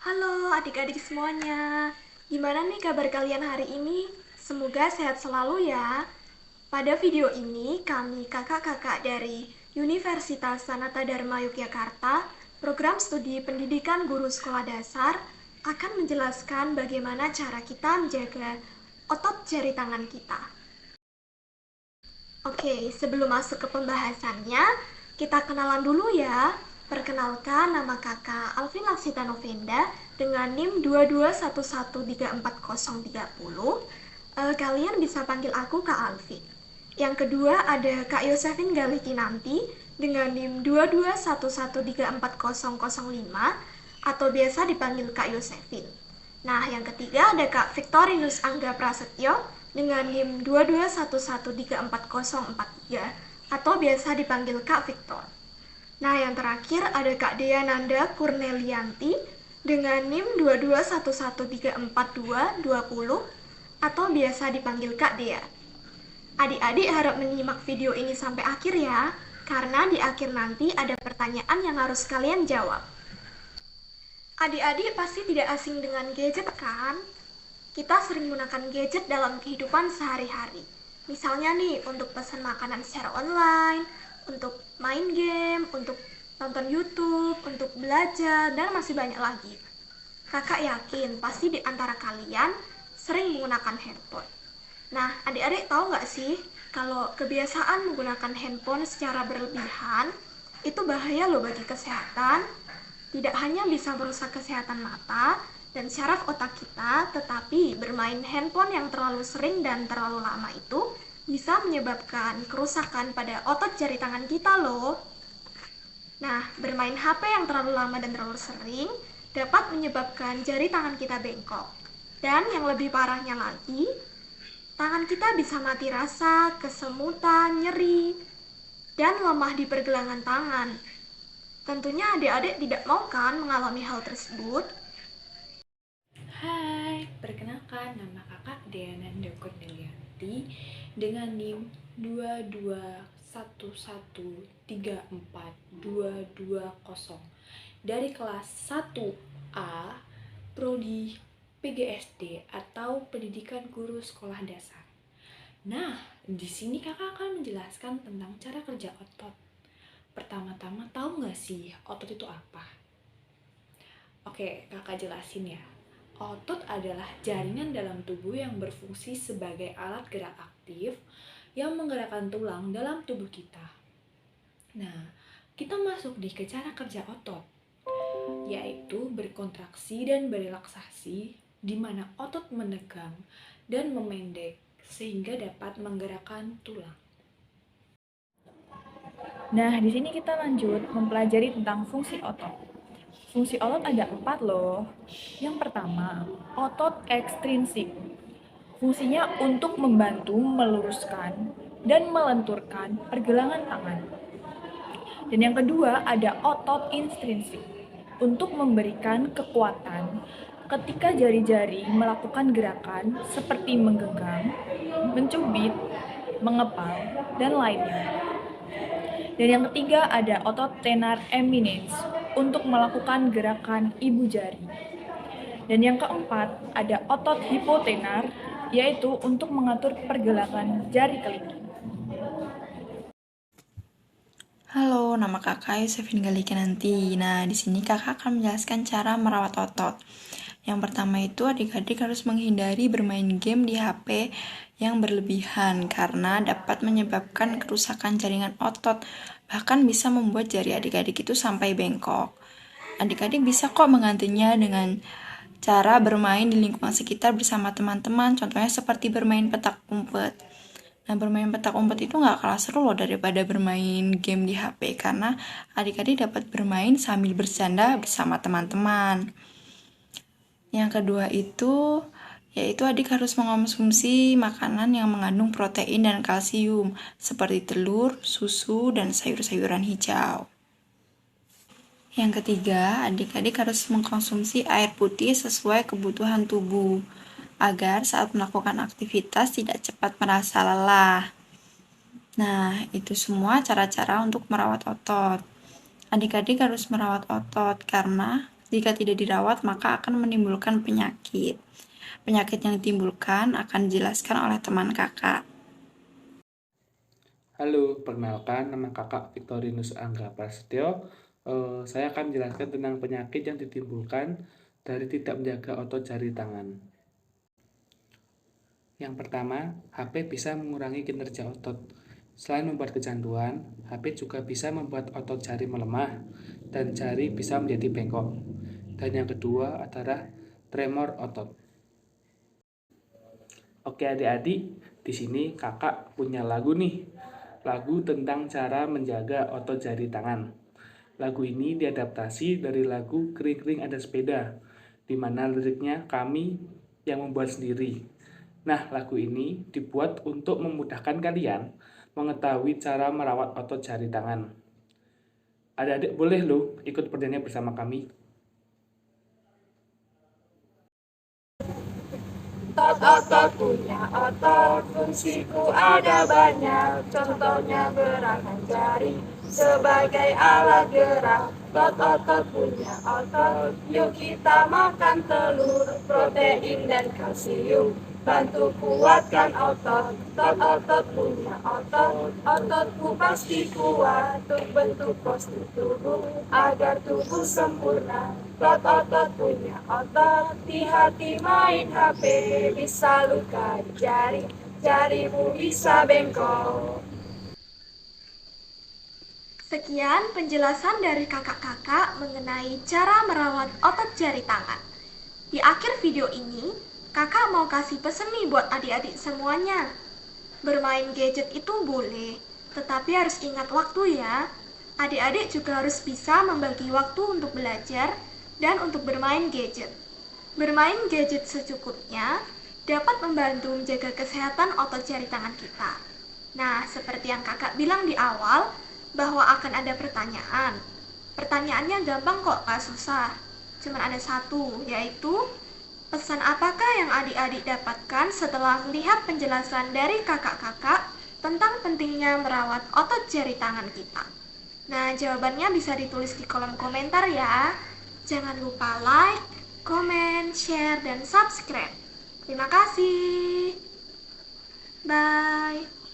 Halo adik-adik semuanya, gimana nih kabar kalian hari ini? Semoga sehat selalu ya. Pada video ini kami kakak-kakak dari Universitas Sanata Dharma Yogyakarta, program studi pendidikan guru sekolah dasar, akan menjelaskan bagaimana cara kita menjaga otot jari tangan kita. Oke, sebelum masuk ke pembahasannya, kita kenalan dulu ya. Perkenalkan, nama kakak Alvin Laksita Novenda dengan NIM 221134030. Kalian bisa panggil aku Kak Alvin. Yang kedua ada Kak Yosefin Galikinanti dengan NIM 221134005 atau biasa dipanggil Kak Yosefin. Nah, yang ketiga ada Kak Victorinus Angga Prasetyo dengan NIM 221134043 atau biasa dipanggil Kak Victor. Nah, yang terakhir ada Kak Dea Nanda Kurnelianti dengan NIM 221134220 atau biasa dipanggil Kak Dea. Adik-adik harap menyimak video ini sampai akhir ya, karena di akhir nanti ada pertanyaan yang harus kalian jawab. Adik-adik pasti tidak asing dengan gadget kan? Kita sering menggunakan gadget dalam kehidupan sehari-hari. Misalnya nih, untuk pesan makanan secara online, untuk main game, untuk nonton YouTube, untuk belajar, dan masih banyak lagi. Kakak yakin pasti di antara kalian sering menggunakan handphone. Nah, adik-adik tahu nggak sih kalau kebiasaan menggunakan handphone secara berlebihan itu bahaya loh bagi kesehatan. Tidak hanya bisa merusak kesehatan mata dan syaraf otak kita, tetapi bermain handphone yang terlalu sering dan terlalu lama itu bisa menyebabkan kerusakan pada otot jari tangan kita loh. Nah, bermain HP yang terlalu lama dan terlalu sering dapat menyebabkan jari tangan kita bengkok. Dan yang lebih parahnya lagi, tangan kita bisa mati rasa, kesemutan, nyeri, dan lemah di pergelangan tangan. Tentunya adik-adik tidak mau kan mengalami hal tersebut? Hai, perkenalkan nama kakak Deananda Kordelianti dengan NIM 221134220 dari kelas 1A Prodi PGSD atau Pendidikan Guru Sekolah Dasar. Nah, di sini kakak akan menjelaskan tentang cara kerja otot. Pertama-tama, tahu nggak sih otot itu apa? Oke, kakak jelasin ya. Otot adalah jaringan dalam tubuh yang berfungsi sebagai alat gerak aktif yang menggerakkan tulang dalam tubuh kita. Nah, kita masuk nih ke cara kerja otot, yaitu berkontraksi dan berelaksasi, di mana otot menegang dan memendek sehingga dapat menggerakkan tulang. Nah, di sini kita lanjut mempelajari tentang fungsi otot. Fungsi otot ada 4 loh. Yang pertama, otot ekstrinsik. Fungsinya untuk membantu meluruskan dan melenturkan pergelangan tangan. Dan yang kedua ada otot intrinsik. Untuk memberikan kekuatan ketika jari-jari melakukan gerakan seperti menggenggam, mencubit, mengepal, dan lainnya. Dan yang ketiga ada otot tenar eminens untuk melakukan gerakan ibu jari. Dan yang keempat ada otot hipotenar, yaitu untuk mengatur pergelangan jari kelingking. Halo, nama kakak Yosefin Galikinanti. Nah, di sini kakak akan menjelaskan cara merawat otot. Yang pertama itu adik-adik harus menghindari bermain game di HP yang berlebihan karena dapat menyebabkan kerusakan jaringan otot, bahkan bisa membuat jari adik-adik itu sampai bengkok. Adik-adik bisa kok menggantinya dengan cara bermain di lingkungan sekitar bersama teman-teman, contohnya seperti bermain petak umpet. Nah, bermain petak umpet itu nggak kalah seru loh daripada bermain game di HP, karena adik-adik dapat bermain sambil bercanda bersama teman-teman. Yang kedua itu, yaitu adik harus mengonsumsi makanan yang mengandung protein dan kalsium, seperti telur, susu, dan sayur-sayuran hijau. Yang ketiga, adik-adik harus mengkonsumsi air putih sesuai kebutuhan tubuh, agar saat melakukan aktivitas tidak cepat merasa lelah. Nah, itu semua cara-cara untuk merawat otot. Adik-adik harus merawat otot karena Jika tidak dirawat, maka akan menimbulkan penyakit. Penyakit yang ditimbulkan akan dijelaskan oleh teman kakak. Halo, perkenalkan nama kakak Victorinus Angga Prasetyo. Saya akan menjelaskan tentang penyakit yang ditimbulkan dari tidak menjaga otot jari tangan. Yang pertama, HP bisa mengurangi kinerja otot. Selain membuat kecanduan, HP juga bisa membuat otot jari melemah dan jari bisa menjadi bengkok. Dan yang kedua adalah tremor otot. Oke adik-adik, di sini kakak punya lagu nih. Lagu tentang cara menjaga otot jari tangan. Lagu ini diadaptasi dari lagu Kering-kering Ada Sepeda, di mana liriknya kami yang membuat sendiri. Nah, lagu ini dibuat untuk memudahkan kalian mengetahui cara merawat otot jari tangan. Adik-adik boleh loh ikut bernyanyi bersama kami. Otot punya otot, fungsiku ada banyak. Contohnya gerakan jari sebagai alat gerak. Otot punya otot, yuk kita makan telur, protein dan kalsium, bantu kuatkan otot. Otot punya otot, ototku pasti kuat untuk bentuk postur tubuh agar tubuh sempurna. Otot punya otot, hati-hati main HP, bisa luka di jari, jarimu bisa bengkok. Sekian penjelasan dari kakak-kakak mengenai cara merawat otot jari tangan. Di akhir video ini, kakak mau kasih pesen nih buat adik-adik semuanya. Bermain gadget itu boleh, tetapi harus ingat waktu ya. Adik-adik juga harus bisa membagi waktu untuk belajar dan untuk bermain gadget. Bermain gadget secukupnya dapat membantu menjaga kesehatan otot jari tangan kita. Nah, seperti yang kakak bilang di awal, bahwa akan ada pertanyaan. Pertanyaannya gampang kok, gak susah. Cuman ada satu, yaitu pesan apakah yang adik-adik dapatkan setelah melihat penjelasan dari kakak-kakak tentang pentingnya merawat otot jari tangan kita? Nah, jawabannya bisa ditulis di kolom komentar ya. Jangan lupa like, comment, share, dan subscribe. Terima kasih. Bye.